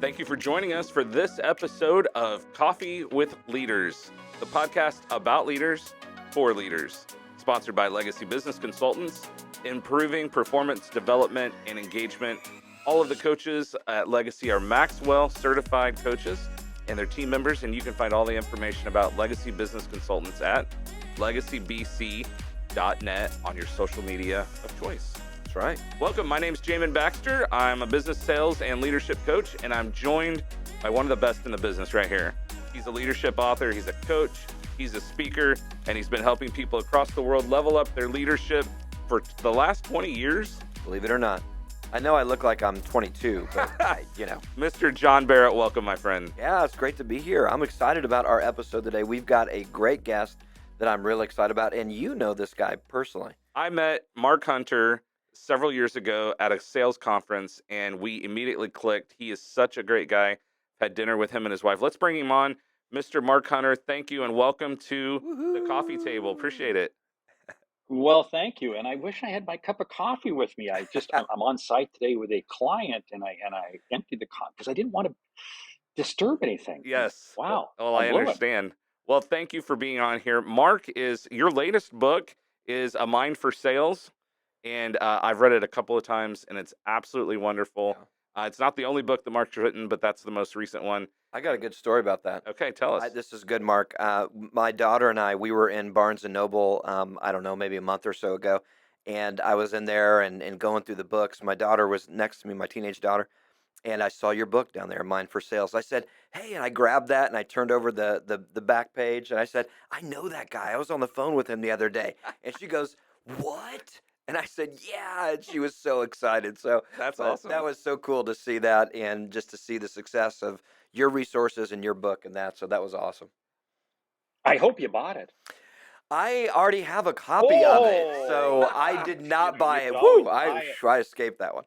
Thank you for joining us for this episode of Coffee with Leaders, the podcast about leaders for leaders, sponsored by Legacy Business Consultants, improving performance development and engagement. All of the coaches at Legacy are Maxwell certified coaches and their team members, and you can find all the information about Legacy Business Consultants at legacybc.net on your social media of choice. That's right. Welcome. My name's Jamin Baxter. I'm a business sales and leadership coach, and I'm joined by one of the best in the business right here. He's a leadership author. He's a coach. He's a speaker, and he's been helping people across the world level up their leadership for the last 20 years. Believe it or not. I know I look like I'm 22, but Mr. John Barrett, welcome, my friend. Yeah, it's great to be here. I'm excited about our episode today. We've got a great guest that I'm really excited about, and you know this guy personally. I met Mark Hunter several years ago at a sales conference, and we immediately clicked. He is such a great guy. Had dinner with him and his wife. Let's bring him on. Mr. Mark Hunter, thank you, and welcome to the coffee table. Appreciate it. Well, thank you. And I wish I had my cup of coffee with me. I'm on site today with a client, and I emptied the cup because I didn't want to disturb anything. Yes. Wow. Well, I I blew it. understand. Well, thank you for being on here. Mark, your latest book is A Mind for Sales, and I've read it a couple of times, and it's absolutely wonderful. It's not the only book that Mark's written, but that's the most recent one. I got a good story about that. Okay, tell us. This is good, Mark. My daughter and I, we were in Barnes & Noble, I don't know, maybe a month or so ago, and I was in there and going through the books. My daughter was next to me, my teenage daughter, and I saw your book down there, Mind for Sales. I said, hey, and I grabbed that, and I turned over the back page, and I said, I know that guy. I was on the phone with him the other day. And she goes, what? And I said, yeah, and she was so excited. So That's awesome. That was so cool to see that and just to see the success of your resources and your book and that. So that was awesome. I hope you bought it. I already have a copy of it, so I did not buy it. Woo! I escaped that one.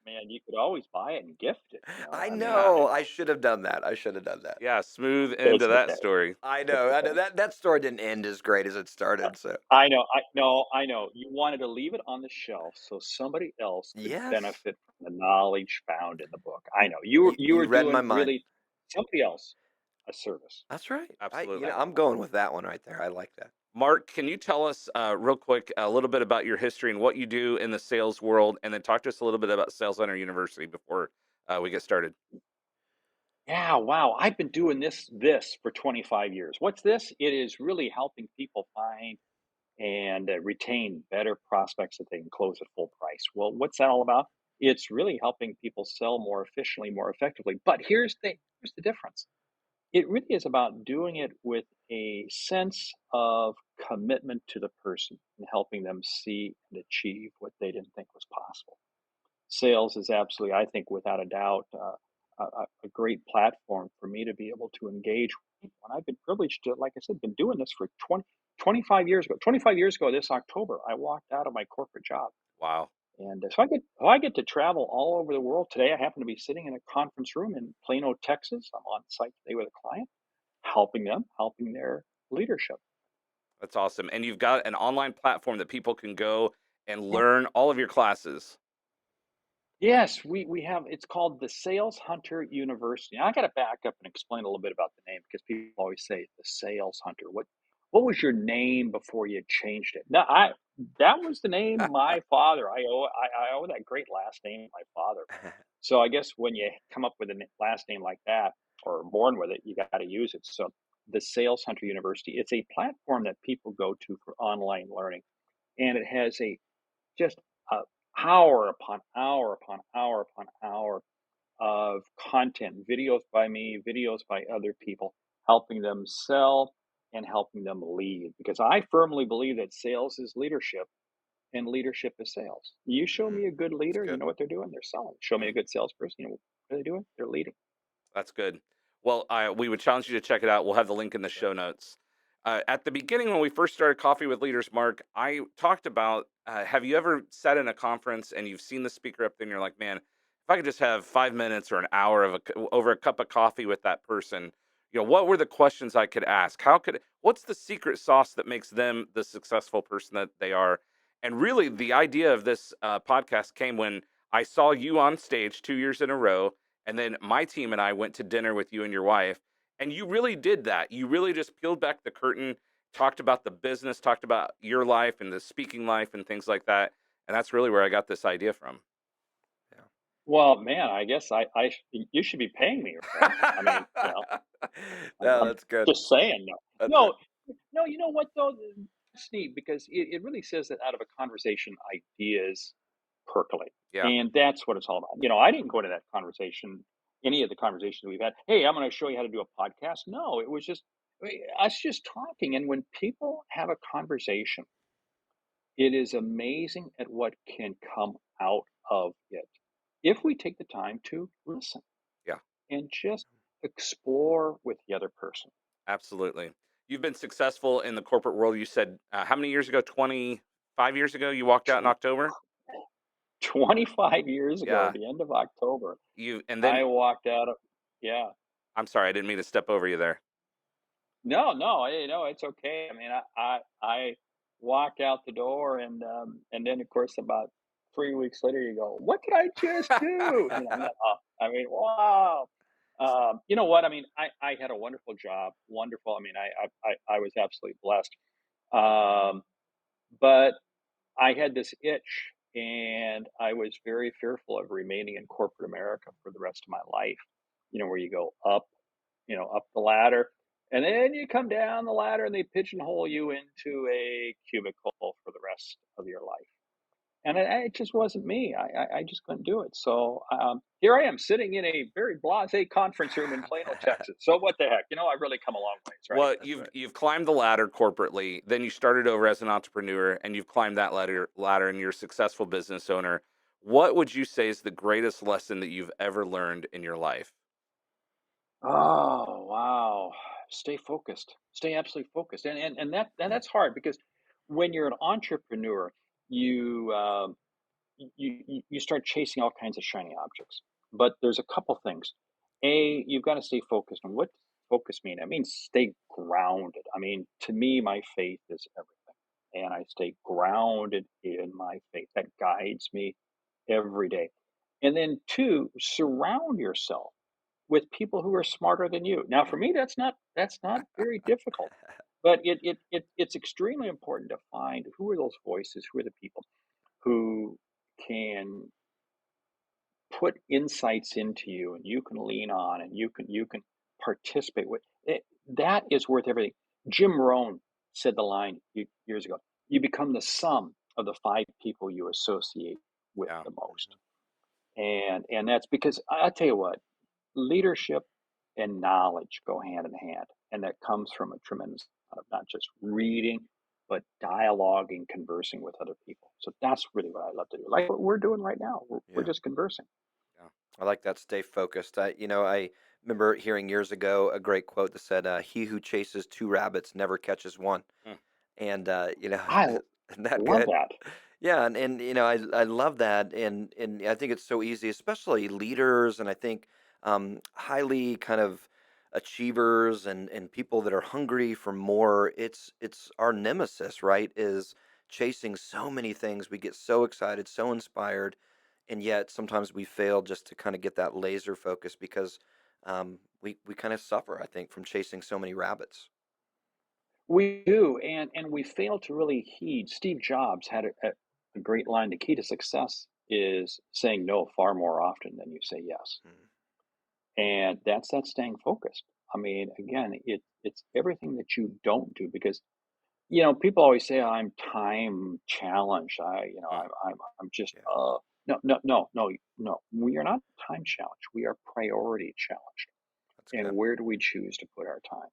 Man, you could always buy it and gift it. I know. I should have done that. Yeah, smooth end to that story. I know. That story didn't end as great as it started. So I know. You wanted to leave it on the shelf so somebody else could Yes. benefit from the knowledge found in the book. I know. You were read doing my mind. really somebody else a service. That's right. Absolutely. I'm going with that one right there. I like that. Mark, can you tell us real quick a little bit about your history and what you do in the sales world, and then talk to us a little bit about Sales Center University before we get started? Yeah, wow. I've been doing this for 25 years. What's this? It is really helping people find and retain better prospects that they can close at full price. Well, what's that all about? It's really helping people sell more efficiently, more effectively. But here's the difference. It really is about doing it with a sense of commitment to the person and helping them see and achieve what they didn't think was possible. Sales is absolutely, I think, without a doubt, a great platform for me to be able to engage with people. And I've been privileged to, like I said, been doing this for 25 years ago. 25 years ago this October, I walked out of my corporate job. Wow. And so I get to travel all over the world. Today, I happen to be sitting in a conference room in Plano, Texas. I'm on site today with a client, helping their leadership. That's awesome. And you've got an online platform that people can go and Yeah. learn all of your classes. Yes, we have. It's called the Sales Hunter University. Now, I got to back up and explain a little bit about the name because people always say the Sales Hunter. What was your name before you changed it? No, that was the name of my father. I owe that great last name to my father. So I guess when you come up with a last name like that or are born with it, you got to use it. So the Sales Hunter University, it's a platform that people go to for online learning, and it has just a hour upon hour upon hour upon hour of content, videos by me, videos by other people, helping them sell and helping them lead. Because I firmly believe that sales is leadership and leadership is sales. You show me a good leader, you know what they're doing? They're selling. Show me a good salesperson, you know what are they doing? They're leading. That's good. Well, we would challenge you to check it out. We'll have the link in the show notes. At the beginning, when we first started Coffee with Leaders, Mark, I talked about, have you ever sat in a conference and you've seen the speaker up there and you're like, man, if I could just have 5 minutes or an hour over a cup of coffee with that person, what were the questions I could ask? What's the secret sauce that makes them the successful person that they are? And really, the idea of this podcast came when I saw you on stage 2 years in a row And then my team and I went to dinner with you and your wife, and you really did that. You really just peeled back the curtain, talked about the business, talked about your life and the speaking life and things like that. And that's really where I got this idea from. Well, man, I guess you should be paying me, right? I mean, No, I'm that's good. just saying. No, That's right. no. You know what though? It's neat because it really says that out of a conversation, ideas percolate, Yeah. and that's what it's all about. I didn't go into that conversation, any of the conversations we've had. Hey, I'm going to show you how to do a podcast. No, it was just us just talking. And when people have a conversation, it is amazing at what can come out of it if we take the time to listen Yeah. and just explore with the other person. Absolutely. You've been successful in the corporate world. You said how many years ago? 25 years ago, you walked out in Tw- October. 25 years ago, Yeah. the end of October, And then I walked out of, yeah. I'm sorry, I didn't mean to step over you there. No, no, it's okay. I mean, I walked out the door, and then of course about 3 weeks later, you go, "What did I just do?" I mean, wow. You know what? I mean, I had a wonderful job, wonderful. I mean, I was absolutely blessed. Um, but I had this itch, and I was very fearful of remaining in corporate America for the rest of my life. Where you go up, up the ladder, and then you come down the ladder, and they pigeonhole you into a cubicle for the rest of your life. And it just wasn't me. I just couldn't do it. So here I am sitting in a very blasé conference room in Plano, Texas. So what the heck? I've really come a long ways, right? Well, That's you've right. you've climbed the ladder corporately, then you started over as an entrepreneur, and you've climbed that ladder, and you're a successful business owner. What would you say is the greatest lesson that you've ever learned in your life? Oh, wow. Stay focused. Stay absolutely focused. Mm, That's hard because when you're an entrepreneur, you you start chasing all kinds of shiny objects. But there's a couple things. You've got to stay focused. And what does focus mean? It means stay grounded. I mean, to me, my faith is everything. And I stay grounded in my faith. That guides me every day. And then two, surround yourself with people who are smarter than you. Now, for mm. me, that's not very difficult, but it's extremely important to find who are those voices, who are the people who can put insights into you, and you can lean on, and you can participate with. That is worth everything. Jim Rohn said the line years ago: "You become the sum of the five people you associate with Yeah. the most." Mhm. And that's because I tell you what, leadership and knowledge go hand in hand, and that comes from a tremendous amount of not just reading, but dialoguing, conversing with other people. So that's really what I love to do, like what we're doing right now. We're Yeah. just conversing. Yeah. I like that. Stay focused. I remember hearing years ago a great quote that said, "He who chases two rabbits never catches one." Mm. And I isn't that love good? that. Yeah, and I love that, and I think it's so easy, especially leaders, and I think highly kind of achievers and people that are hungry for more. It's our nemesis, right? Is chasing so many things. We get so excited, so inspired, and yet sometimes we fail just to kind of get that laser focus because we kind of suffer, I think, from chasing so many rabbits. We do, and we fail to really heed. Steve Jobs had a great line: "The key to success is saying no far more often than you say yes." Mm, And that's that staying focused. I mean, again, it's everything that you don't do because people always say I'm time challenged. Mm. I'm just yeah, no, no, no, no, no. We are not time challenged. We are priority challenged. that's And good. where do we choose to put our time?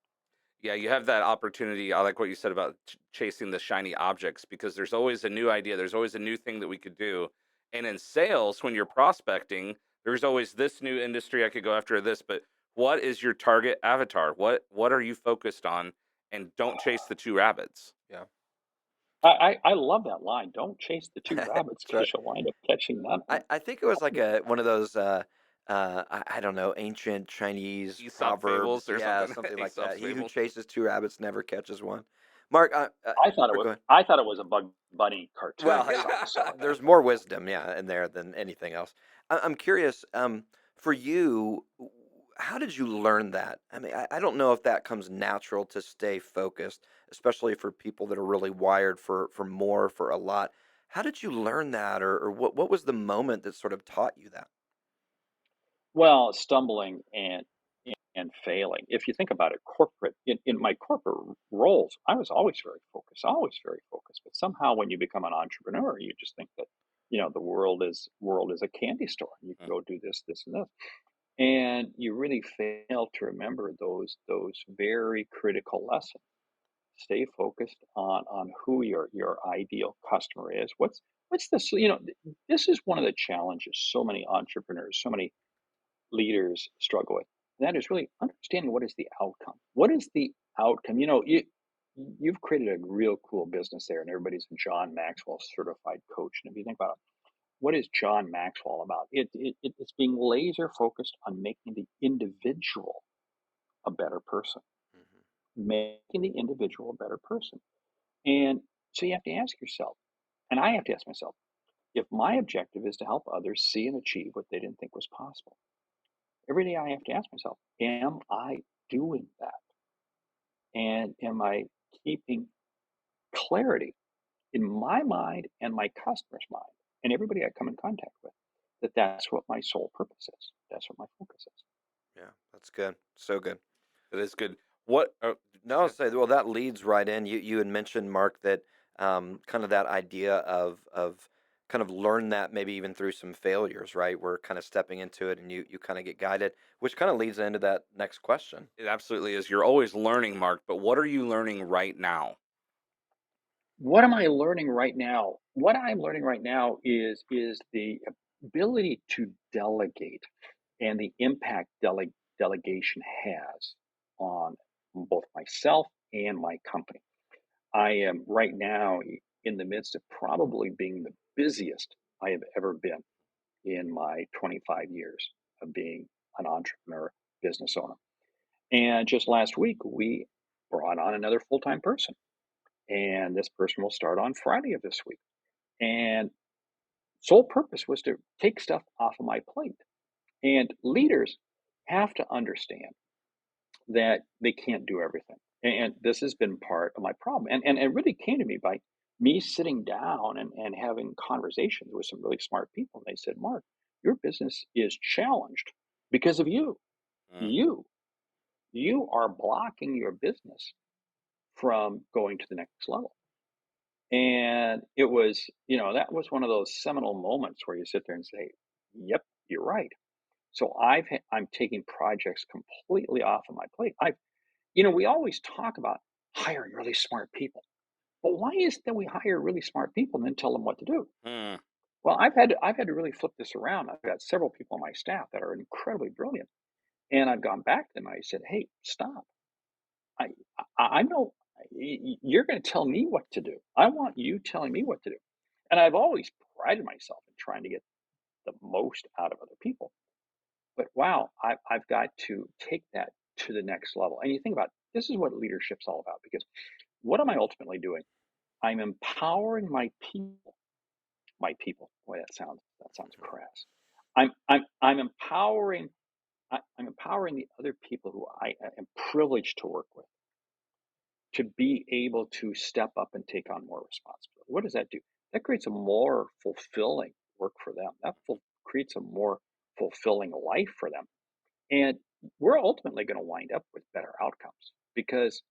Yeah, you have that opportunity. I like what you said about chasing the shiny objects because there's always a new idea. There's always a new thing that we could do. And in sales, when you're prospecting, there's always this new industry I could go after this. But what is your target avatar? What are you focused on? And don't chase the two rabbits. Yeah, I love that line. Don't chase the two rabbits that's right. because you'll wind up catching none of them. I think it was like a one of those I don't know, ancient Chinese Aesop proverbs. fables or Yeah, something. something like that. Aesop's He who fables. chases two rabbits never catches one. Mark, go ahead. I thought it was a Bug Bunny cartoon Well, or something. So there's more wisdom, yeah, in there than anything else. I'm curious. For you, how did you learn that? I mean, I don't know if that comes natural to stay focused, especially for people that are really wired for more, for a lot. How did you learn that, or what was the moment that sort of taught you that? Well, stumbling and failing. If you think about it, corporate in my corporate roles, I was always very focused. But somehow, when you become an entrepreneur, you just think that the world is a candy store. You Mm. can go do this, this, and this, and you really fail to remember those very critical lessons. Stay focused on who your ideal customer is. What's this? This is one of the challenges so many entrepreneurs, so many leaders struggle with. And that is really understanding what is the outcome. What is the outcome? You've created a real cool business there, and everybody's a John Maxwell certified coach. And if you think about it, what is John Maxwell about? It's being laser focused on making the individual a better person, Hmm. making the individual a better person. And so you have to ask yourself, and I have to ask myself, if my objective is to help others see and achieve what they didn't think was possible, every day I have to ask myself, am I doing that? And am I keeping clarity in my mind and my customer's mind and everybody I come in contact with that that's what my sole purpose is? That's what my focus is. Yeah, that's good. So good. That is good. What? No, I'll say, well, that leads right in. You had mentioned, Mark, that kind of that idea of kind of learn that maybe even through some failures, right? We're kind of stepping into it, and you kind of get guided, which kind of leads into that next question. It absolutely is. You're always learning, Mark. But what are you learning right now? What am I learning right now? What I'm learning right now is the ability to delegate and the impact delegation has on both myself and my company. I am right now in the midst of probably being the busiest I have ever been in my 25 years of being an entrepreneur, business owner. And just last week, we brought on another full time person. And this person will start on Friday of this week. And sole purpose was to take stuff off of my plate. And leaders have to understand that they can't do everything. And this has been part of my problem. And it really came to me by me sitting down and having conversations with some really smart people. And they said, Mark, your business is challenged because of you. Mm. You, you are blocking your business from going to the next level. And it was, that was one of those seminal moments where you sit there and say, yep, you're right. So I'm taking projects completely off of my plate. We always talk about hiring really smart people. But why is it that we hire really smart people and then tell them what to do? Mm. Well, I've had to really flip this around. I've got several people on my staff that are incredibly brilliant, and I've gone back to them. And I said, "Hey, stop! I I know you're going to tell me what to do. I want you telling me what to do." And I've always prided myself in trying to get the most out of other people. But wow, I've got to take that to the next level. And you think about this is what leadership's all about because what am I ultimately doing? I'm empowering my people. My people. Boy, that sounds crass. I'm empowering I'm empowering the other people who I am privileged to work with to be able to step up and take on more responsibility. What does that do? That creates a more fulfilling work for them. Creates a more fulfilling life for them. And we're ultimately going to wind up with better outcomes because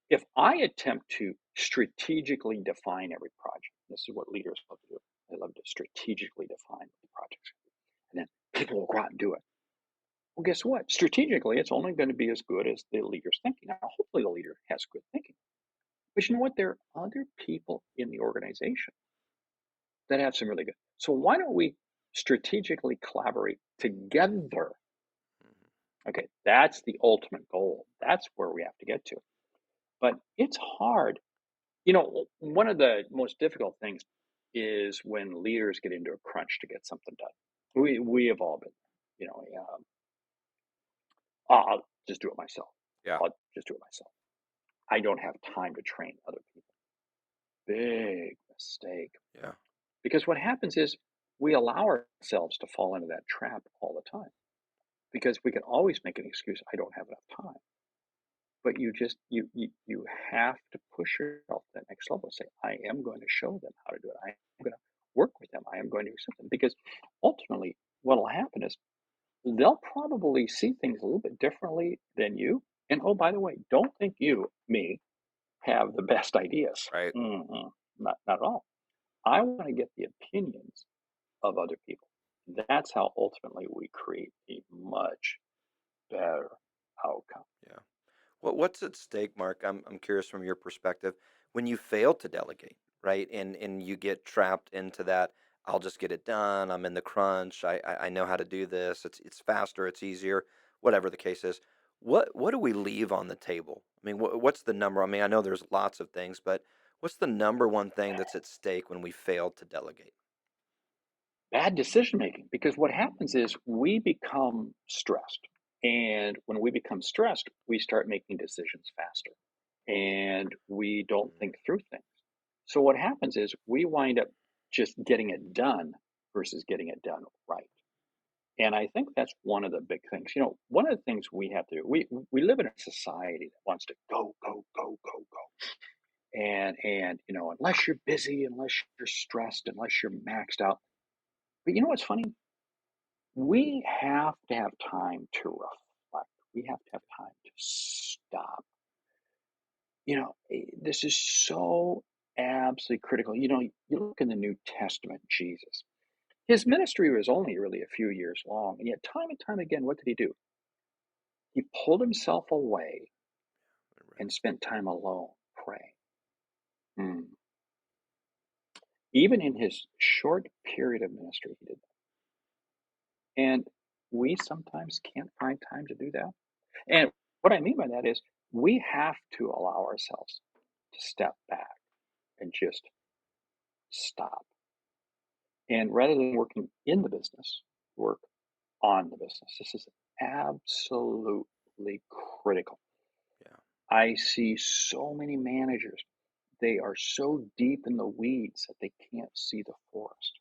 if I attempt to strategically define every project, this is what leaders love to do. They love to strategically define the projects, and then people will go out and do it. Well, guess what? Strategically, it's only going to be as good as the leader's thinking. Now, hopefully, the leader has good thinking. But you know what? There are other people in the organization that have some really good. So why don't we strategically collaborate together? Mhm. Okay, that's the ultimate goal. That's where we have to get to. But it's hard. One of the most difficult things is when leaders get into a crunch to get something done. We have all been, I'll just do it myself. Yeah. I'll just do it myself. I don't have time to train other people. Big mistake. Yeah. Because what happens is we allow ourselves to fall into that trap all the time. because we can always make an excuse. I don't have enough time. But you have to push yourself to that next level. Say, I am going to show them how to do it. I am going to work with them. I am going to accept them because ultimately, what will happen is they'll probably see things a little bit differently than you. And oh, by the way, don't think me, have the best ideas. Right. Not at all. I want to get the opinions of other people. That's how ultimately we create a much better outcome. Yeah. What's at stake, Mark? I'm curious from your perspective when you fail to delegate, right? And you get trapped into that. I'll just get it done. I'm in the crunch. I know how to do this. It's faster. It's easier. Whatever the case is. What do we leave on the table? I mean, what's the number? I mean, I know there's lots of things, but what's the number one thing that's at stake when we fail to delegate? Bad decision making, because what happens is we become stressed, and when we become stressed we start making decisions faster, and we don't Mm, think through things. So what happens is we wind up just getting it done versus getting it done right. And I think that's one of the big things. One of the things we have to do, we live in a society that wants to go go go go go, and unless you're busy, unless you're stressed, unless you're maxed out. But you know what's funny? We have to have time to reflect. We have to have time to stop. This is so absolutely critical. You look in the New Testament, Jesus, his ministry was only really a few years long. And yet, time and time again, what did he do? He pulled himself away right. and spent time alone praying. Mm. Even in his short period of ministry, he did that. And we sometimes can't find time to do that. And what I mean by that is we have to allow ourselves to step back and just stop. And rather than working in the business, work on the business. This is absolutely critical. Yeah. I see so many managers, they are so deep in the weeds that they can't see the forest.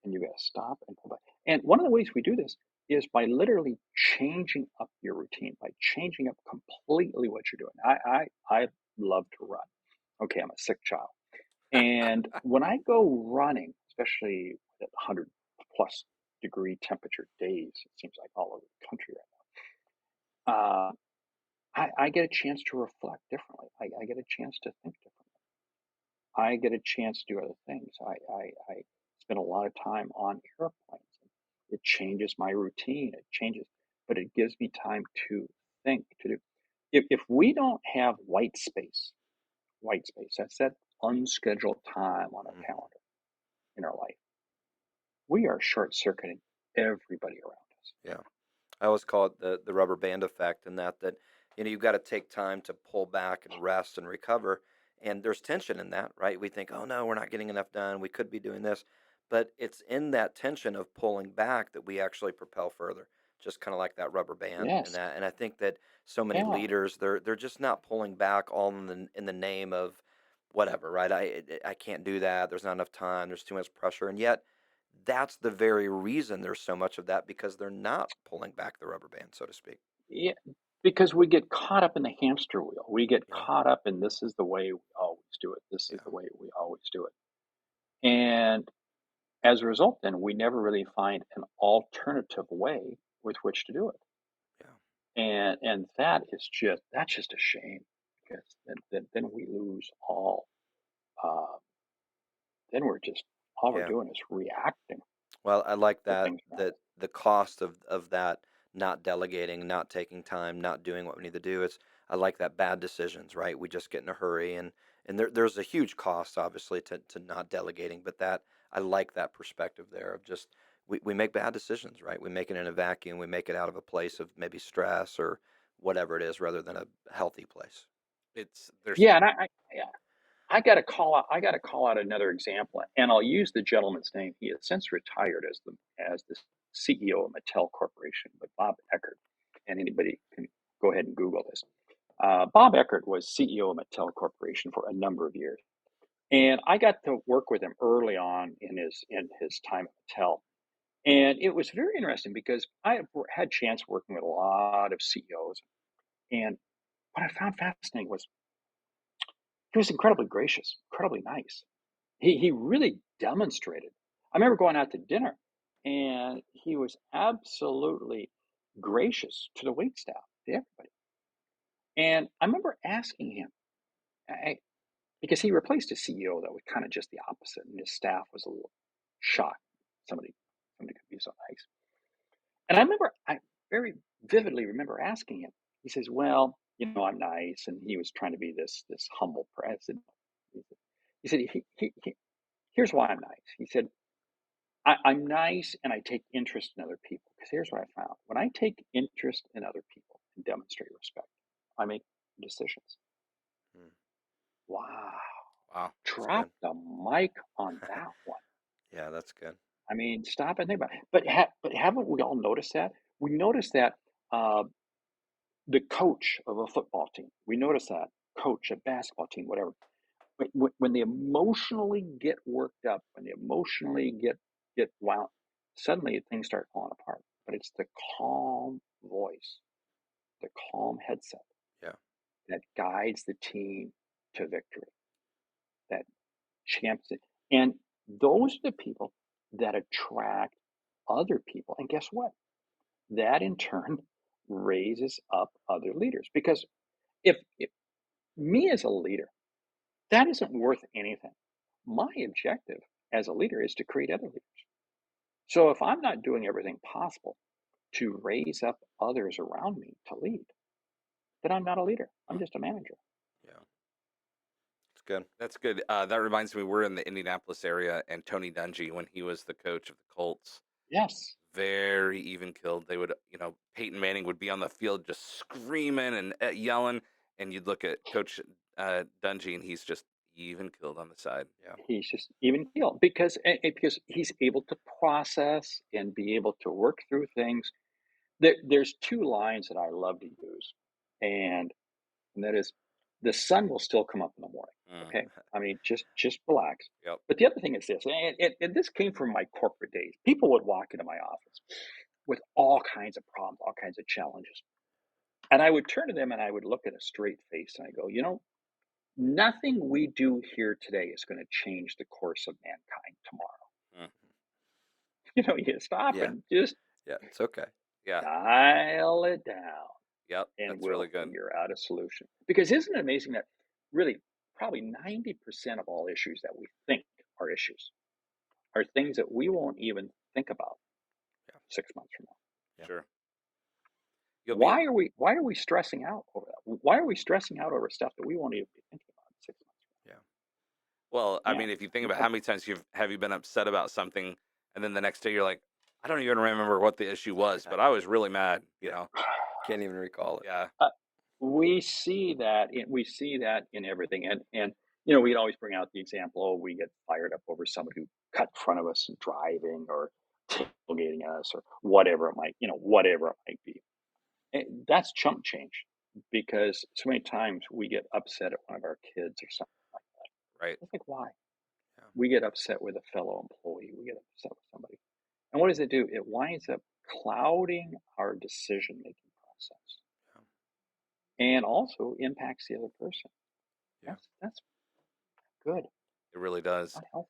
And you got to stop and pull back. And one of the ways we do this is by literally changing up your routine, by changing up completely what you're doing. I love to run. Okay, I'm a sick child. And when I go running, especially at 100 plus degree temperature days, it seems like all over the country right now, I get a chance to reflect differently. I get a chance to think differently. I get a chance to do other things. I spend a lot of time on airplanes. It changes my routine. It changes, but it gives me time to think, to do. If we don't have white space, that's that unscheduled time on our Mhm. calendar in our life, we are short circuiting everybody around us. Yeah. I always call it the rubber band effect, and that you've got to take time to pull back and rest and recover. And there's tension in that, right? We think, oh no, we're not getting enough done. We could be doing this, but it's in that tension of pulling back that we actually propel further. Just kind of like that rubber band, and Yes. that. And I think that so many Yeah. leaders they're just not pulling back all in the name of whatever, right? I can't do that. There's not enough time. There's too much pressure, and yet that's the very reason there's so much of that because they're not pulling back the rubber band, so to speak. Yeah. Because we get caught up in the hamster wheel. We get Yeah, caught up in this is the way we always do it. This is yeah, the way we always do it. And as a result, then we never really find an alternative way with which to do it. yeah, And that's just a shame because then we lose all. Uh, then we're just all we're yeah. doing is reacting Well, I like to that things around that us. the cost of that not delegating, not taking time, not doing what we need to do. It's I like that bad decisions, right? We just get in a hurry and there's a huge cost obviously to not delegating, but that I like that perspective there of just we make bad decisions, right? We make it in a vacuum, we make it out of a place of maybe stress or whatever it is rather than a healthy place. It's there's Yeah, and I got to call out. I got to call out another example, and I'll use the gentleman's name. He has since retired as the CEO of Mattel Corporation, but Bob Eckert. And anybody can go ahead and Google this. Bob Eckert was CEO of Mattel Corporation for a number of years, and I got to work with him early on in his time at Mattel. And it was very interesting because I had chance working with a lot of CEOs, and what I found fascinating was he was incredibly gracious, incredibly nice. He really demonstrated. I remember going out to dinner, and he was absolutely gracious to the wait staff, to everybody. And I remember asking him, because he replaced a CEO that was kind of just the opposite, and his staff was a little shocked somebody somebody could be so nice. And I very vividly remember asking him. He says, "Well, I'm nice," and he was trying to be this humble president. He said, "Here's why I'm nice." He said, I'm nice and I take interest in other people. Because here's what I found: when I take interest in other people and demonstrate respect, I make decisions." Mm. Wow. Wow. That's Drop good. the mic on that one. Yeah, that's good. I mean, stop and think about it. But haven't we all noticed that? We notice that uh, the coach of a football team, we notice that coach, a basketball team, whatever, when they emotionally get worked up, when they emotionally get wound, suddenly things start falling apart. But it's the calm voice, the calm headset Yeah. that guides the team to victory, that champs it. And those are the people that attract other people. And guess what? That in turn raises up other leaders. Because if me as a leader, that isn't worth anything. My objective as a leader is to create other leaders. So if I'm not doing everything possible to raise up others around me to lead, then I'm not a leader. I'm Mm. just a manager. Yeah. It's good. That's good. That reminds me, we're in the Indianapolis area, and Tony Dungy, when he was the coach of the Colts, Yes. very even killed. They would, Peyton Manning would be on the field just screaming and yelling, and you'd look at Coach Dungy, and he's just even killed on the side. Yeah. He's just even killed because he's able to process and be able to work through things. There's two lines that I love to use, and that is, the sun will still come up in the morning. Mm, Okay, I mean, just relax. yep. But the other thing is this, and this came from my corporate days. People would walk into my office with all kinds of problems, all kinds of challenges, and I would turn to them and I would look at a straight face and I go, nothing we do here today is going to change the course of mankind tomorrow. Mm, You stop Yeah. and just Yeah. It's okay. yeah. dial it down, Yep. and That's we'll really good. figure out a solution. Because isn't it amazing that really probably 90% of all issues that we think are issues are things that we won't even think about Yeah. 6 months from now? Yeah. Sure. You'll be. Why are we stressing out over that? Why are we stressing out over stuff that we won't even be thinking about in 6 months Yeah. Well, I from now? mean, if you think Man, about how many times have you been upset about something, and then the next day you're like, I don't even remember what the issue was, but I was really mad. Yeah. Can't even recall it. Yeah. uh, we see that in everything, and we'd always bring out the example. Oh, we get fired up over somebody who cut in front of us and driving, or tailgating us, or whatever it might be. That's chump change, because so many times we get upset at one of our kids or something like Right. that. It's like, why? Yeah. We get upset with a fellow employee. We get upset with somebody, and what does it do? It winds up clouding our decision making process, and also impacts the other person. Yeah. That's good. It really does. Not healthy.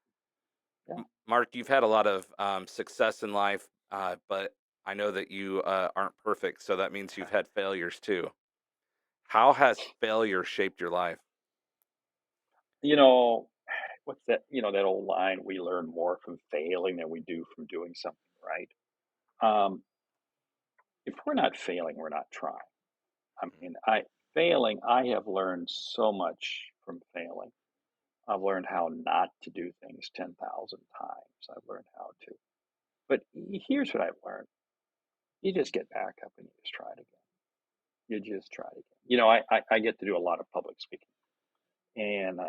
Yeah. Mark, you've had a lot of success in life, but I know that you aren't perfect. So that means you've had failures too. How has failure shaped your life? You know, what's that? That old line: "We learn more from failing than we do from doing something right." If we're not failing, we're not trying. I Mm. mean, I have learned so much from failing. I've learned how not to do things 10,000 times. I've learned how to. But here's what I've learned: you just get back up and you just try it again. You just try it again. I get to do a lot of public speaking, and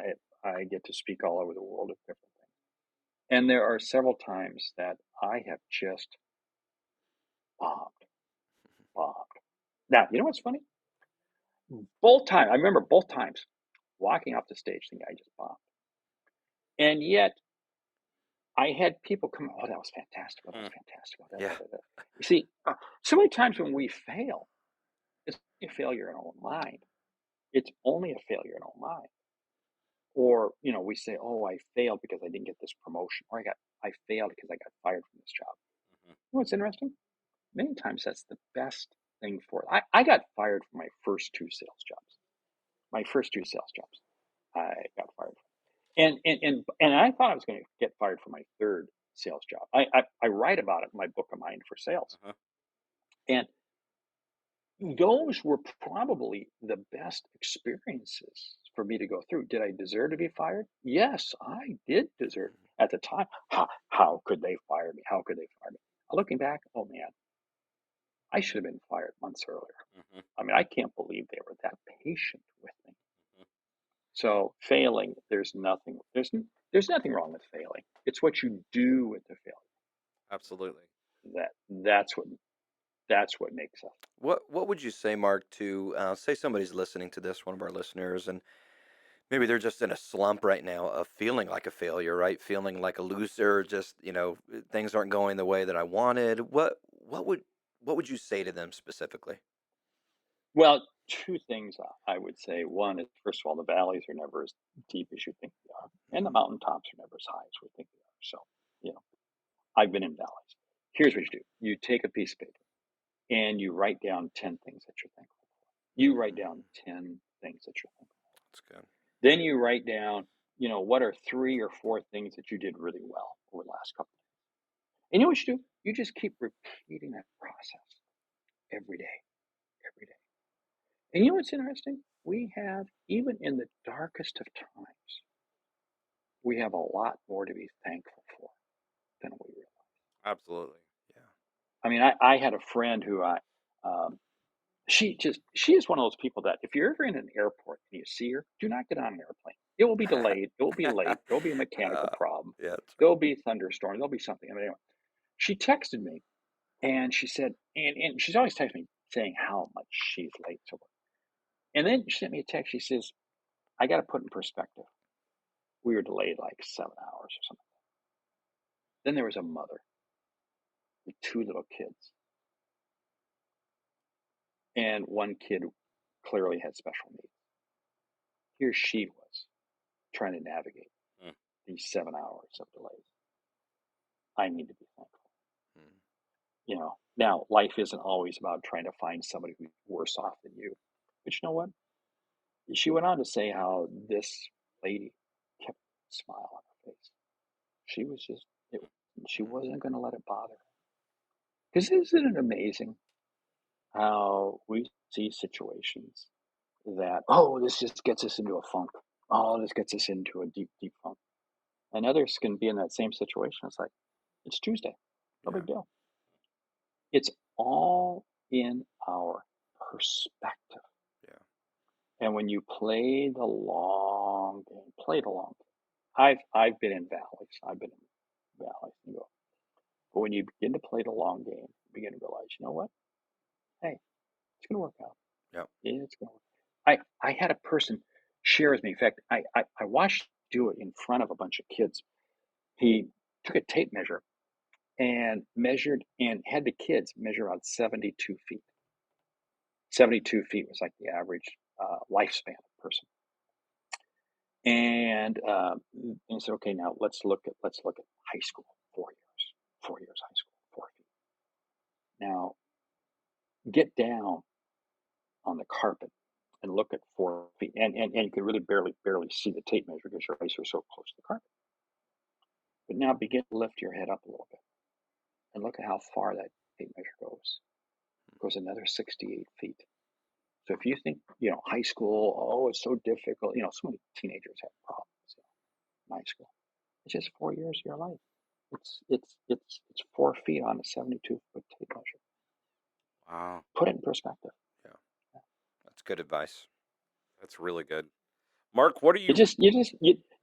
I get to speak all over the world of different things. And there are several times that I have just bombed, bombed. Now, you know what's funny? Both times, I remember both times walking off the stage thinking I just bombed. And yet I had people come, oh, that was fantastic. Oh, that was Mm, fantastic. Oh, Yeah. You see, so many times when we fail, it's a failure in our own mind. It's only a failure in our own mind. Or, we say, oh, I failed because I didn't get this promotion, or I failed because I got fired from this job. mhm, You know what's interesting? Many times that's the best thing for it. I got fired from my first two sales jobs. My first two sales jobs, I got fired from. And I thought I was going to get fired from my third sales job. I write about it in my book of Mind for Sales. uh-huh, And those were probably the best experiences for me to go through. Did I deserve to be fired? Yes, I did deserve. At the time, how could they fire me? How could they fire me? Looking back, oh man, I should have been fired months earlier. mhm, I mean, I can't believe they were that patient with me. mhm. So failing, there's nothing wrong with failing. It's what you do with the failure Absolutely. that that's what makes us. What would you say, Mark, to say somebody's listening to this, one of our listeners, and maybe they're just in a slump right now of feeling like a failure, right? Feeling like a loser, just, things aren't going the way that I wanted. What would you say to them specifically? Well, two things I would say. One is, first of all, the valleys are never as deep as you think they are, and the Mhm. mountaintops are never as high as we think they are. So, you know, I've been in valleys. Here's what you do: you take a piece of paper and you write down 10 things that you're thankful for. You write down Mm, 10 things that you're thankful. that's good. Then you write down, what are 3 or 4 things that you did really well over the last couple. And you know what you do? You just keep repeating that process every day, every day. And you know what's interesting? We have, even in the darkest of times, we have a lot more to be thankful for than we realize. Absolutely. Yeah. I mean, I had a friend who um, she is one of those people that if you're ever in an airport and you see her, do not get on an airplane. It will be delayed. It will be late. There will be a mechanical uh, problem. yeah, that's There'll right. be thunderstorm. There'll be something. I mean, anyway, she texted me and she said, and she's always texting me saying how much she's late to work. And then she sent me a text. She says, I got to put in perspective. We were delayed like 7 hours or something. Then there was a mother with 2 little kids, and one kid clearly had special needs. Here she was trying to navigate Mm, these 7 hours of delays. I need to be thankful. Mm, Now life isn't always about trying to find somebody who's worse off than you. But you know what? She went on to say how this lady kept a smile on her face. She was just, it, she mm. wasn't going to let it bother her. Because isn't it amazing how we see situations that, oh, this just gets us into a funk. Oh, this gets us into a deep, deep funk. And others can be in that same situation. It's like, it's Tuesday. No Yeah. big deal. It's all in our perspective. Yeah. And when you play the long game, play the long game. I've been in valleys. I've been in valleys. But when you begin to play the long game, you begin to realize, you know what? Hey, it's going to work out. Yeah. It's going to work. I had a person share with me. In fact, I watched him do it in front of a bunch of kids. He took a tape measure and measured and had the kids measure out 72 feet. 72 feet was like the average lifespan of a person. And he said, okay, now let's look at high school, 4 years, 4 years high school, 4 feet. Now get down on the carpet and look at 4 feet, and you can really barely see the tape measure because your eyes are so close to the carpet. But now begin to lift your head up a little bit and look at how far that tape measure goes. It goes another 68 feet. So if you think, high school, oh, it's so difficult. So many teenagers have problems in high school. It's just 4 years of your life. It's 4 feet on a 72-foot tape measure. wow. Put it in perspective. Yeah. That's good advice. That's really good. Mark, what are You you just you just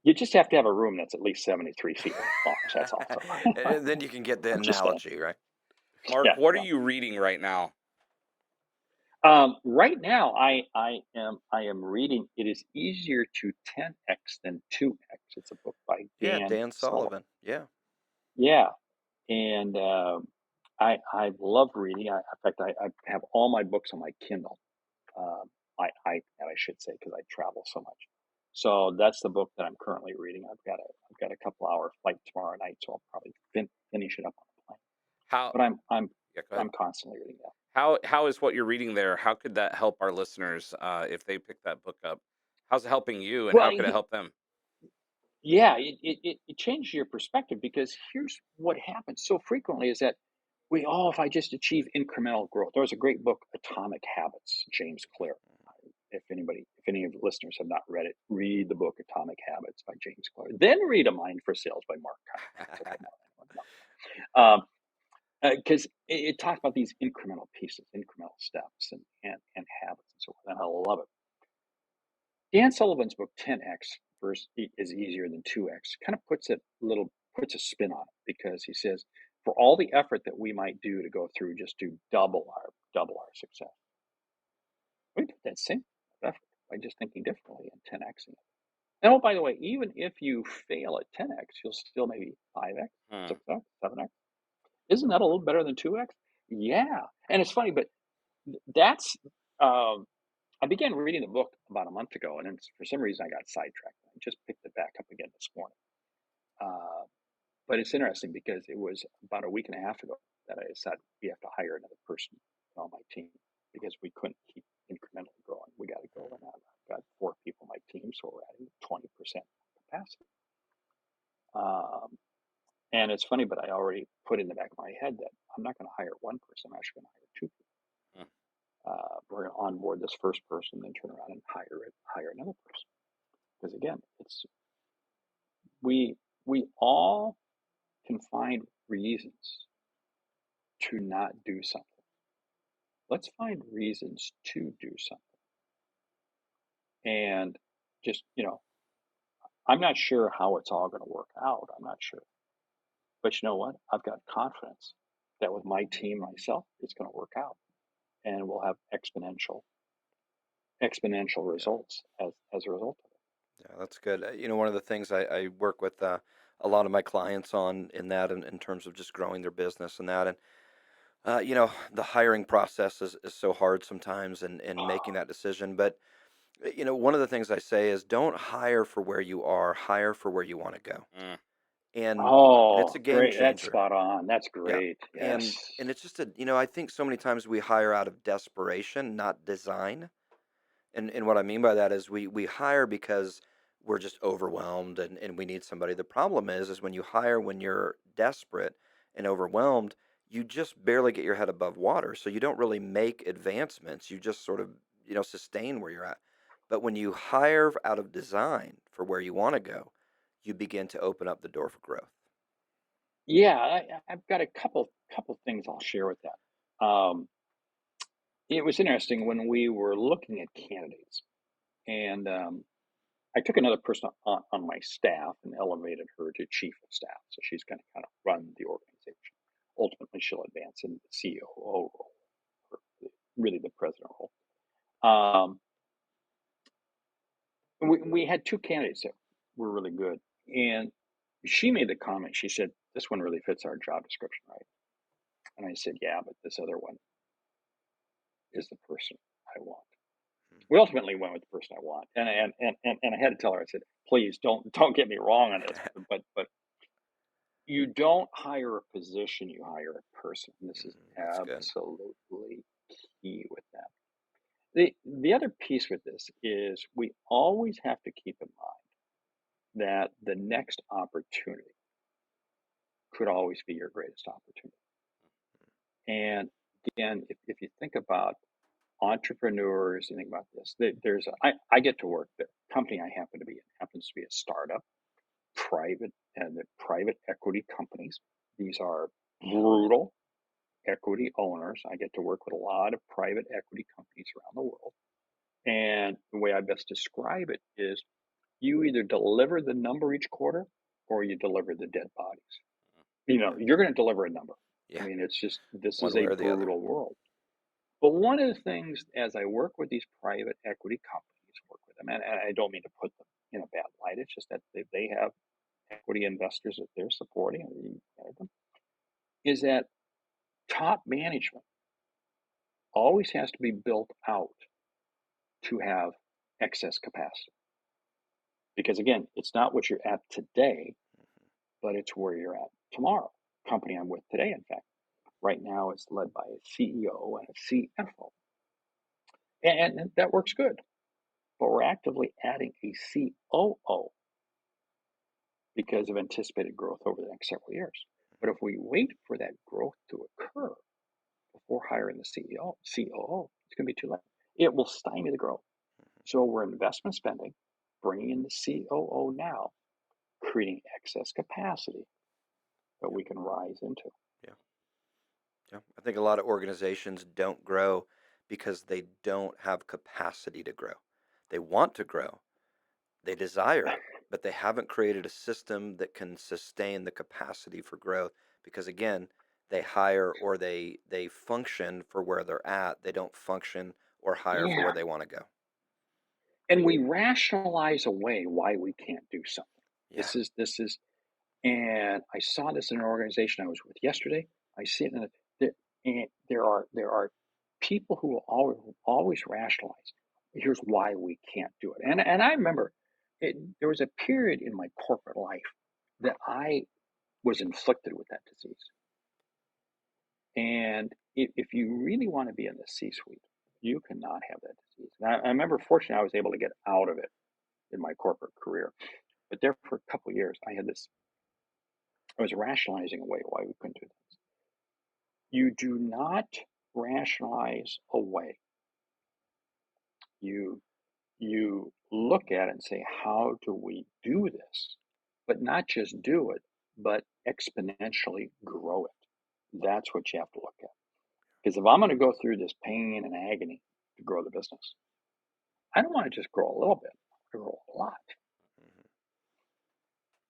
you just have to have a room that's at least 73 feet long. That's all. So And then you can get the I'm just saying. analogy, right? Mark, Yeah, what are yeah. you reading right now? Right now, I am reading. It is easier to 10x than 2x. It's a book by Yeah, Dan Dan Sullivan. Sullivan. Yeah. Yeah, and I love reading. In fact, I have all my books on my Kindle. Um, I should say because I travel so much. So that's the book that I'm currently reading. I've got a couple hour flight tomorrow night, so I'll probably finish it up on the plane. How But Yeah, go ahead. I'm constantly reading that. How is what you're reading there? How could that help our listeners if they pick that book up? How's it helping you, and Well, how could it help them? yeah, it changes your perspective because here's what happens so frequently is that if I just achieve incremental growth. There was a great book, Atomic Habits, James Clear. If any of the listeners have not read it, read the book Atomic Habits by James Clear. Then read A Mind for Sales by Mark Hyman. Okay, no. Because it talks about these incremental pieces, incremental steps, and habits and so forth. And I love it. Dan Sullivan's book 10x is easier than 2x kind of puts a spin on it because he says for all the effort that we might do to go through just to double our success, we put that same effort by just thinking differently and 10xing it. And oh, by the way, even if you fail at 10x, you'll still maybe 5x, Hmm. 6x, 7x. Isn't that a little better than 2x? Yeah. And it's funny, but that's um, I began reading the book about a month ago, and then for some reason I got sidetracked. I just picked it back up again this morning. Uh, but it's interesting because it was about a week and a half ago that I decided we have to hire another person on my team because we couldn't keep incrementally growing. We got to go, and I've got 4 people on my team, so we're adding 20% capacity. Um, and it's funny, but I already put in the back of my head that I'm not going to hire one person. I'm actually going to hire 2 people. Hmm. We're going to onboard this first person, then turn around and hire another person. Because again, it's we we all can find reasons to not do something. Let's find reasons to do something. And just, I'm not sure how it's all going to work out. I'm not sure. But you know what? I've got confidence that with my team, myself, it's going to work out and we'll have exponential Yeah. results as a result of Yeah, that's good. One of the things I work with a lot of my clients on in that, in terms of just growing their business and that, and the hiring process is so hard sometimes, and making that decision. But one of the things I say is don't hire for where you are, hire for where you want to go, Mm. and it's Oh, a game great. That's changer. spot on. That's Yeah. great. And Yes. and it's just I think so many times we hire out of desperation, not design. And what I mean by that is we hire because we're just overwhelmed, and we need somebody. The problem is when you hire when you're desperate and overwhelmed, you just barely get your head above water. So you don't really make advancements. You just sort of, sustain where you're at. But when you hire out of design for where you want to go, you begin to open up the door for growth. Yeah, I've got a couple things I'll share with that. It was interesting when we were looking at candidates, and I took another person on my staff and elevated her to chief of staff, so she's going to kind of run the organization. Ultimately, she'll advance into the COO role, or really the president role. We had 2 candidates that were really good, and she made the comment. She said, "This one really fits our job description, right?" And I said, "Yeah, but this other one is the person I want." We ultimately went with the person I want, and I had to tell her. I said, "Please don't get me wrong on this, but you don't hire a position, you hire a person. This is That's good. absolutely key with that." The other piece with this is we always have to keep in mind that the next opportunity could always be your greatest opportunity. And again, if you think about entrepreneurs, you think about this, I get to work, the company I happen to be in happens to be a startup, private, and the private equity companies. These are brutal equity owners. I get to work with a lot of private equity companies around the world. And the way I best describe it is you either deliver the number each quarter or you deliver the dead bodies. Yeah. You're going to deliver a number. I Yeah. mean, this One is a way or the other. brutal world. But one of the things as I work with these private equity companies, work with them, and I don't mean to put them in a bad light, it's just that they have equity investors that they're supporting, is that top management always has to be built out to have excess capacity. Because again, it's not what you're at today, but it's where you're at tomorrow. Company I'm with today, in fact, right now is led by a CEO and a CFO. And that works good. But we're actively adding a COO because of anticipated growth over the next several years. But if we wait for that growth to occur before hiring the COO, it's going to be too late. It will stymie the growth. So we're investment spending, bringing in the COO now, creating excess capacity that we can rise into. Yeah. Yeah. I think a lot of organizations don't grow because they don't have capacity to grow. They want to grow, they desire it, but they haven't created a system that can sustain the capacity for growth because again, they hire or they function for where they're at. They don't function or hire for Yeah. where they want to go. And we rationalize away why we can't do something. Yeah. This is, and I saw this in an organization I was with yesterday. I see it and there are people who will always rationalize. Here's why we can't do it. And I remember there was a period in my corporate life that I was inflicted with that disease. And if you really want to be in the C-suite, you cannot have that disease. And I remember, fortunately, I was able to get out of it in my corporate career. But there for a couple of years, I was rationalizing away why we couldn't do this. You do not rationalize away. You look at it and say, how do we do this? But not just do it, but exponentially grow it. That's what you have to look at. Because if I'm going to go through this pain and agony to grow the business, I don't want to just grow a little bit. I want to grow a lot. Mhm.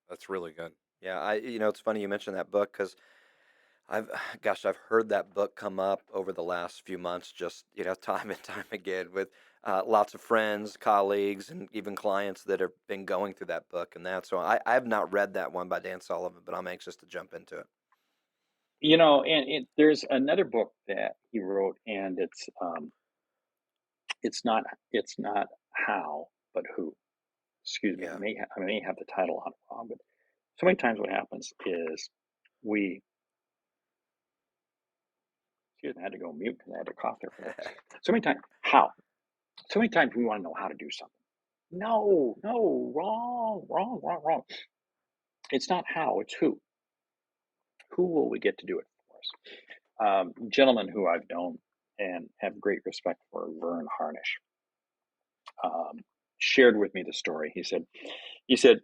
That's really good. Yeah, it's funny you mentioned that book because I've heard that book come up over the last few months, just, time and time again with lots of friends, colleagues, and even clients that have been going through that book and that. So I have not read that one by Dan Sullivan, but I'm anxious to jump into it. And there's another book that he wrote, and it's not how, but who. Excuse me, Yeah. I may have the title on it wrong, but so many times what happens is we. Excuse me, I had to go mute because I had to cough there for a minute. So many times, how? So many times we want to know how to do something. No, no, wrong, wrong, wrong, wrong. It's not how, it's who. Who will we get to do it for us? Gentleman who I've known and have great respect for, Vern Harnish, um, shared with me the story. He said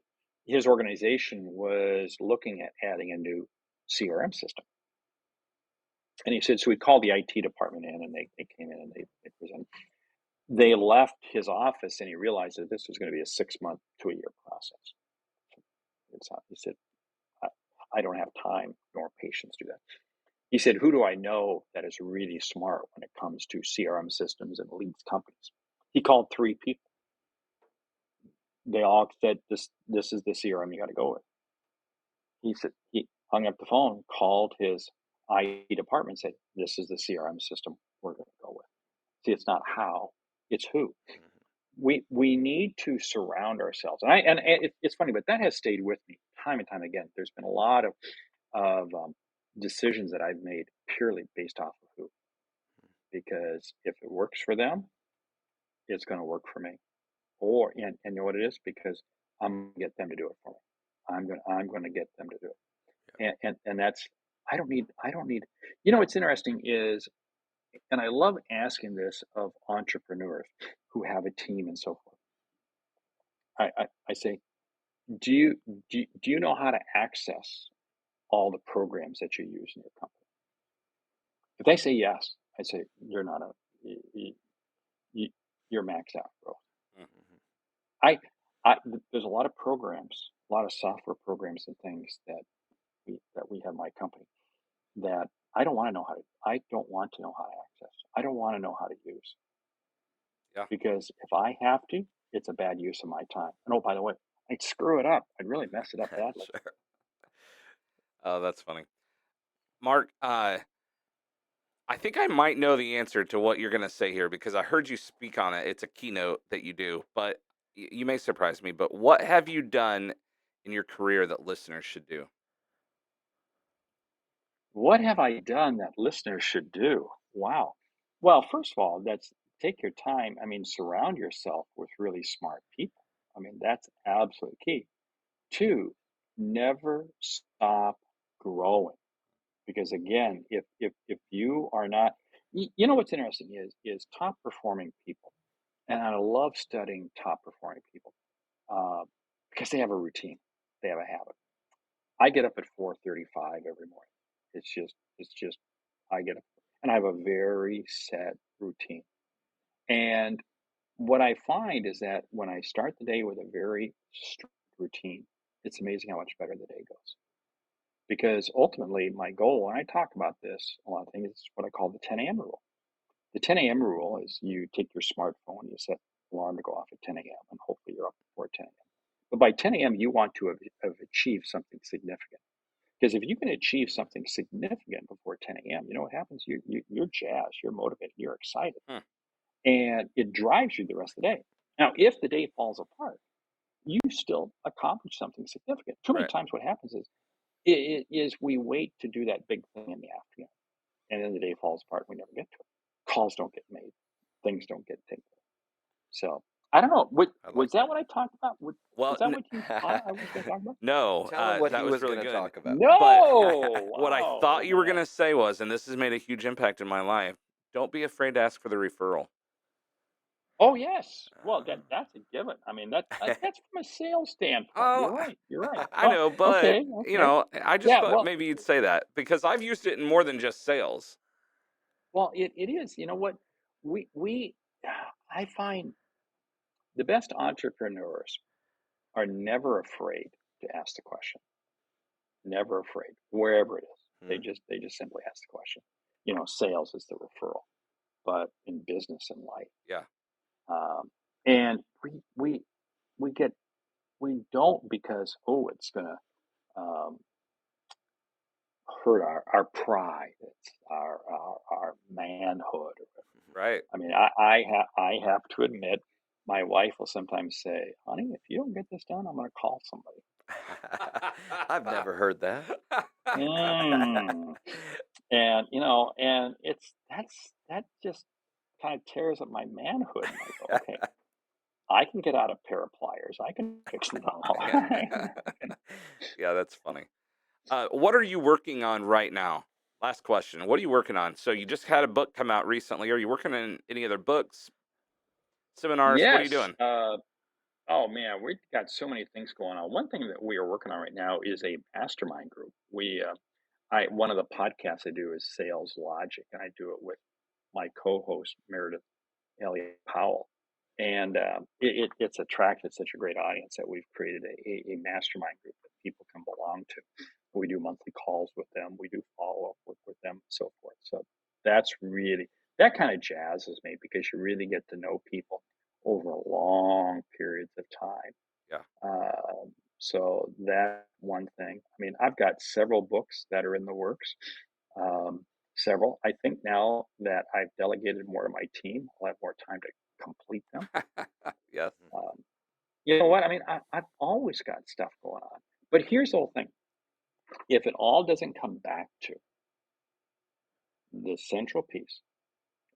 his organization was looking at adding a new CRM system. And he said, so we called the IT department in, and they came in and they presented. They left his office, and he realized that this was going to be a 6-month to a year process. He said, I don't have time nor patience to do that. He said, who do I know that is really smart when it comes to CRM systems and leads companies? He called 3 people. They all said, this is the CRM you got to go with. He said, he hung up the phone, called his IT department, and said, this is the CRM system we're going to go with. See, it's not how, it's who. We need to surround ourselves. And it's funny, but that has stayed with me time and time again. There's been a lot of decisions that I've made purely based off of who. Because if it works for them, it's going to work for me. And you know what it is? Because I'm going to get them to do it for me. I'm going to get them to do it. And that's, I don't need, what's interesting is, and I love asking this of entrepreneurs who have a team and so forth. I say, do you know how to access all the programs that you use in your company? If they say yes, I say, you're not you're maxed out, bro. Mhm. I, there's a lot of programs, a lot of software programs and things that we have in my company that I don't want to know how to. I don't want to know how to access. I don't want to know how to use, Yeah. because if I have to, it's a bad use of my time. And oh, by the way, I'd screw it up. I'd really mess it up badly. Sure. Oh, that's funny. Mark, I think I might know the answer to what you're going to say here because I heard you speak on it. It's a keynote that you do, but you may surprise me. But what have you done in your career that listeners should do? What have I done that listeners should do? Wow. Well, first of all, that's take your time. I mean, surround yourself with really smart people. I mean, that's absolutely key. Two, never stop growing. Because again, if you are not, you know what's interesting is top performing people, and I love studying top performing people uh, because they have a routine, they have a habit. I get up at 4:35 every morning. It's just I get up and I have a very set routine. And what I find is that when I start the day with a very strict routine, it's amazing how much better the day goes. Because ultimately, my goal, and I talk about this a lot of things, is what I call the 10 a.m. rule. The 10 a.m. rule is you take your smartphone, you set alarm to go off at 10 a.m., and hopefully you're up before 10 a.m. But by 10 a.m., you want to have achieved something significant. Because if you can achieve something significant before 10 a.m., you know what happens? You're jazzed, you're motivated, you're excited, Hmm, and it drives you the rest of the day. Now, if the day falls apart, you still accomplished something significant. Too many right. times, what happens is we wait to do that big thing in the afternoon, and then the day falls apart. We never get to it. Calls don't get made. Things don't get taken. So I don't know. What I like was that? that. What I talked about? Well, Was that what you thought I was going to talk about? no, Tell him what he that was was really going to good. talk about. But No. what I Wow, thought you were going man. to say was, and this has made a huge impact in my life, don't be afraid to ask for the referral. Oh yes. Well, Uh, that's a given. I mean that's from a sales standpoint. Oh, You're right. You're right. I Well, know, but okay, okay. I just Yeah. thought Well, maybe you'd say that because I've used it in more than just sales. it is. You know what? We I find the best entrepreneurs are never afraid to ask the question. Never afraid, wherever it is. hmm, They just simply ask the question. You know, sales is the referral, but in business and life, Yeah, um, and we get we don't because it's gonna um, hurt our pride, it's our manhood. right. I mean, I have to admit, my wife will sometimes say, "Honey, if you don't get this done, I'm going to call somebody." I've never heard that. Mm. And and that just kind of tears up my manhood. And I go, okay, I can get out a pair of pliers. I can fix it all. Yeah, that's funny. What are you working on right now? Last question. What are you working on? So you just had a book come out recently. Are you working on any other books, seminars? What are you Yes. doing? Oh man, we've got so many things going on. One thing that we are working on right now is a mastermind group. I one of the podcasts I do is Sales Logic, and I do it with my co-host Meredith Elliott Powell. And it's attracted such a great audience that we've created a mastermind group that people can belong to. We do monthly calls with them. We do follow up with them, and so forth. So that's really that kind of jazzes me because you really get to know people over long periods of time. Yeah. So that one thing. I mean, I've got several books that are in the works. Um, several. I think now that I've delegated more to my team, I'll have more time to complete them. Yes. Um, you know what? I mean, I've always got stuff going on. But here's the whole thing: if it all doesn't come back to the central piece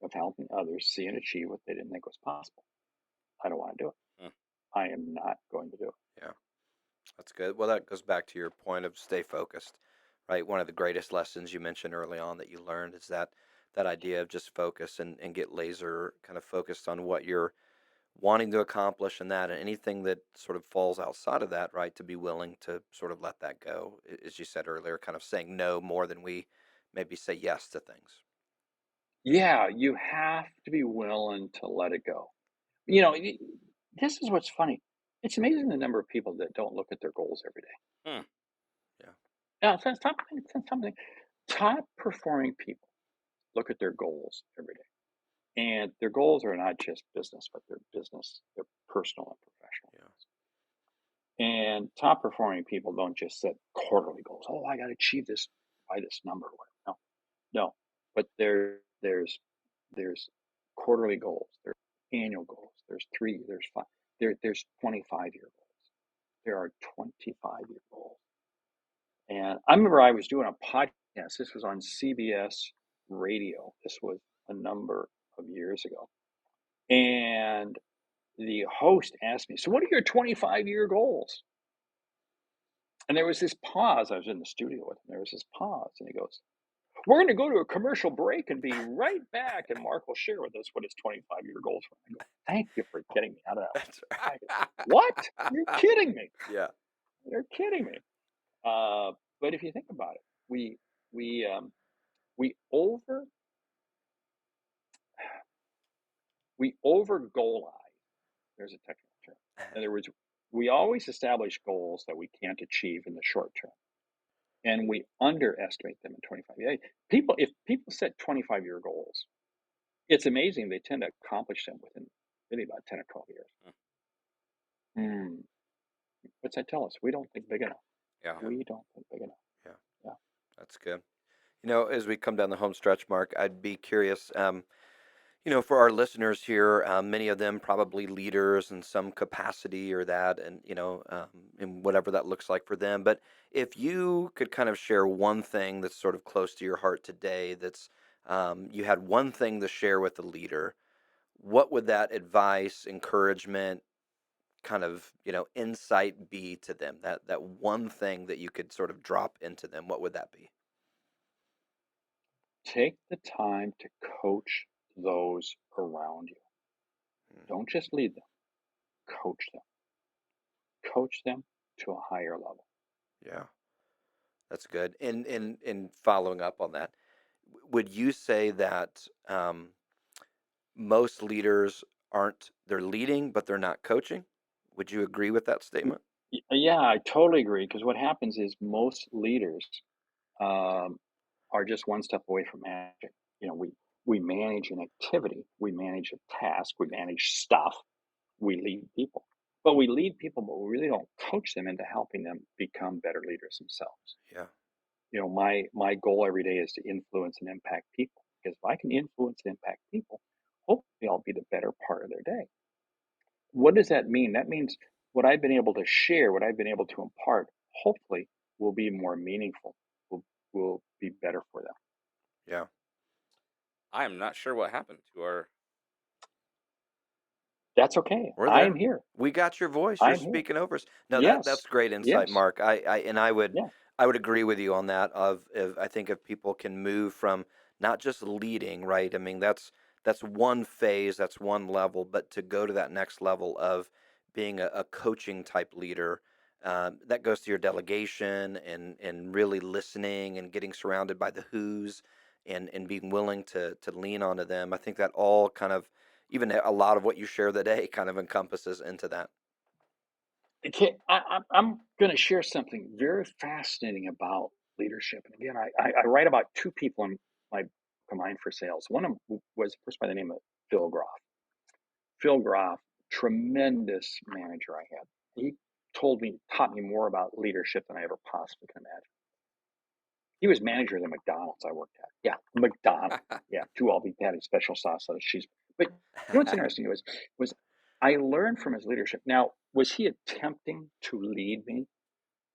of helping others see and achieve what they didn't think was possible, I don't want to do it. Mm, I am not going to do it. Yeah, that's good. Well, that goes back to your point of stay focused, right? One of the greatest lessons you mentioned early on that you learned is that idea of just focus and get laser kind of focused on what you're wanting to accomplish and that and anything that sort of falls outside of that, right? To be willing to sort of let that go, as you said earlier, kind of saying no more than we maybe say yes to things. Yeah, you have to be willing to let it go. You know, this is what's funny. It's amazing the number of people that don't look at their goals every day. mm, Yeah. Now, it's something. Top performing people look at their goals every day, and their goals are not just business, but their business, their personal and professional Yeah. goals. And top performing people don't just set quarterly goals. Oh, I got to achieve this by this number. No, no. But there's quarterly goals. There's annual goals. There's 3. There's 5. There's 25-year goals. There are 25-year goals. And I remember I was doing a podcast. This was on CBS radio. This was a number of years ago. And the host asked me, "So what are your 25-year goals?" And there was this pause. I was in the studio with him. There was this pause. And he goes, "We're going to go to a commercial break and be right back. And Mark will share with us what his 25-year goals were." I go, "Thank you for getting me out of that one." That's I go, "What? You're kidding me. yeah. You're kidding me." But if you think about it, we we um, we over we over goalize. There's a technical term. In other words, we always establish goals that we can't achieve in the short term, and we underestimate them in 25 years. If people set 25-year goals, it's amazing they tend to accomplish them within really about 10 or 12 years. Hmm. What's that tell us? We don't think big enough. Yeah. We don't think big enough. Yeah. Yeah. That's good. As we come down the home stretch, Mark, I'd be curious. For our listeners here, many of them probably leaders in some capacity or that, and in whatever that looks like for them. But if you could kind of share one thing that's sort of close to your heart today, that's you had one thing to share with the leader, what would that advice, encouragement, kind of insight be to them? That one thing that you could sort of drop into them, what would that be? Take the time to coach those around you. Mm, Don't just lead them, coach them. Coach them to a higher level. yeah, that's good. And following up on that, would you say that most leaders aren't they're leading, but they're not coaching? Would you agree with that statement? Yeah, I totally agree. Because what happens is most leaders um, are just one step away from managing. We manage an activity, we manage a task, we manage stuff, we lead people. But we lead people, but we really don't coach them into helping them become better leaders themselves. Yeah, My goal every day is to influence and impact people. Because if I can influence and impact people, hopefully I'll be the better part of their day. What does that mean? That means what I've been able to share, what I've been able to impart, hopefully will be more meaningful, will be better for them. yeah. I am not sure what happened to our. That's okay. We're I am there. here. We got your voice. I You're am here. speaking over us. No, that's Yes. great insight, Yes. Mark. I would Yeah. I would agree with you on that. I think if people can move from not just leading, right? I mean, that's one phase, that's one level, but to go to that next level of being a coaching type leader, that goes to your delegation and really listening and getting surrounded by the who's and being willing to lean onto them. I think that all kind of even a lot of what you share today kind of encompasses into that. Okay. I'm going to share something very fascinating about leadership. And again, I write about 2 people in my Combined for Sales. One of them was a person by the name of Phil Groff. Phil Groff, tremendous manager I had. He taught me more about leadership than I ever possibly can imagine. He was manager of the McDonald's I worked at. Yeah, McDonald's. Yeah, 2 all beef patty, special sauce, lettuce, cheese. But what's interesting was I learned from his leadership. Now, was he attempting to lead me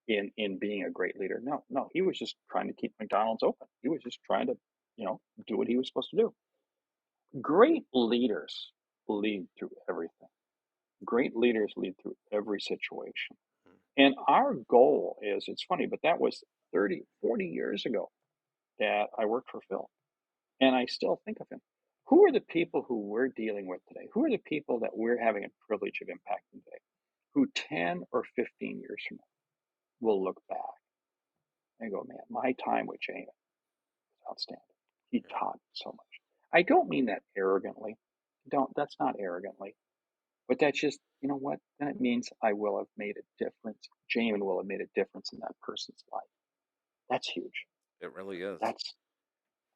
in being a great leader? No, no. He was just trying to keep McDonald's open. He was just trying to, do what he was supposed to do. Great leaders lead through everything. Great leaders lead through every situation. And our goal is, it's funny, but that was 30, 40 years ago that I worked for Phil. And I still think of him. Who are the people who we're dealing with today? Who are the people that we're having a privilege of impacting today? Who 10 or 15 years from now will look back and go, man, my time with Jamin was outstanding. He taught so much. I don't mean that arrogantly. That's not arrogantly. But that's just, you know what? Then it means I will have made a difference. Jamin will have made a difference in that person's life. That's huge. It really is. That's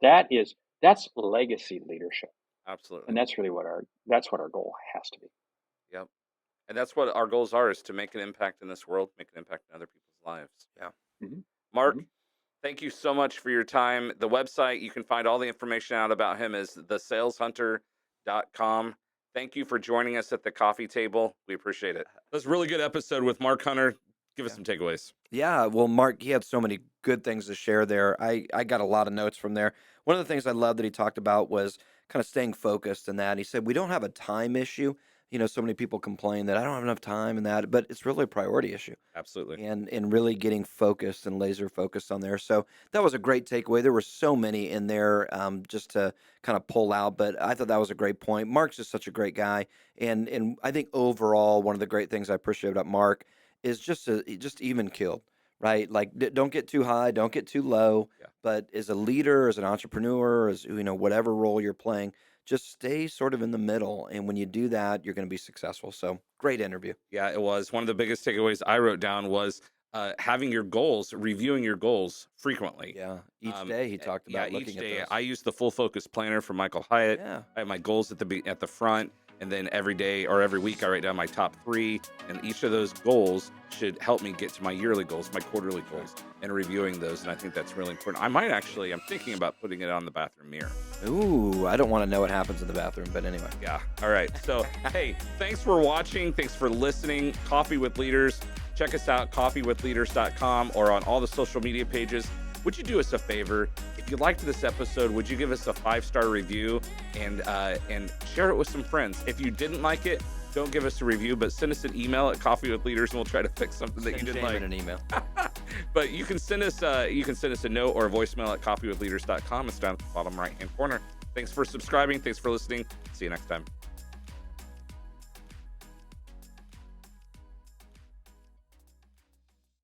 that is that's legacy leadership. Absolutely. And that's really what our goal has to be. Yep. And that's what our goals are: is to make an impact in this world, make an impact in other people's lives. Yeah. Mhm, Mark, mhm. thank you so much for your time. The website you can find all the information out about him is thesaleshunter.com. Thank you for joining us at the coffee table. We appreciate it. That's a really good episode with Mark Hunter. Give us Yeah. some takeaways. Yeah, well, Mark, he had so many good things to share there. I got a lot of notes from there. One of the things I love that he talked about was kind of staying focused and that. He said, we don't have a time issue. So many people complain that I don't have enough time and that, but it's really a priority issue Absolutely. and really getting focused and laser focused on there. So that was a great takeaway. There were so many in there just to kind of pull out, but I thought that was a great point. Mark's just such a great guy, and I think overall one of the great things I appreciate about Mark is just even killed, right? Like don't get too high, don't get too low, Yeah. but as a leader, as an entrepreneur, as whatever role you're playing, just stay sort of in the middle, and when you do that, you're going to be successful. So great interview. Yeah, it was. One of the biggest takeaways I wrote down was having your goals, reviewing your goals frequently. Yeah, each day he talked Yeah, about each looking at day those. I use the full focus planner from Michael Hyatt. Yeah. I have my goals at the front, and then every day or every week I write down my top 3, and each of those goals should help me get to my yearly goals, my quarterly goals, and reviewing those. And I think that's really important. I'm thinking about putting it on the bathroom mirror. Ooh, I don't want to know what happens in the bathroom, but anyway. Yeah. All right. So, hey, thanks for watching. Thanks for listening. Coffee with Leaders. Check us out, coffeewithleaders.com, or on all the social media pages. Would you do us a favor? If you liked this episode, would you give us a 5-star review and share it with some friends? If you didn't like it, don't give us a review, but send us an email at coffeewithleaders, and we'll try to fix something that you didn't like. In an email. But you can send us a note or a voicemail at coffeewithleaders.com. It's down at the bottom right hand corner. Thanks for subscribing. Thanks for listening. See you next time.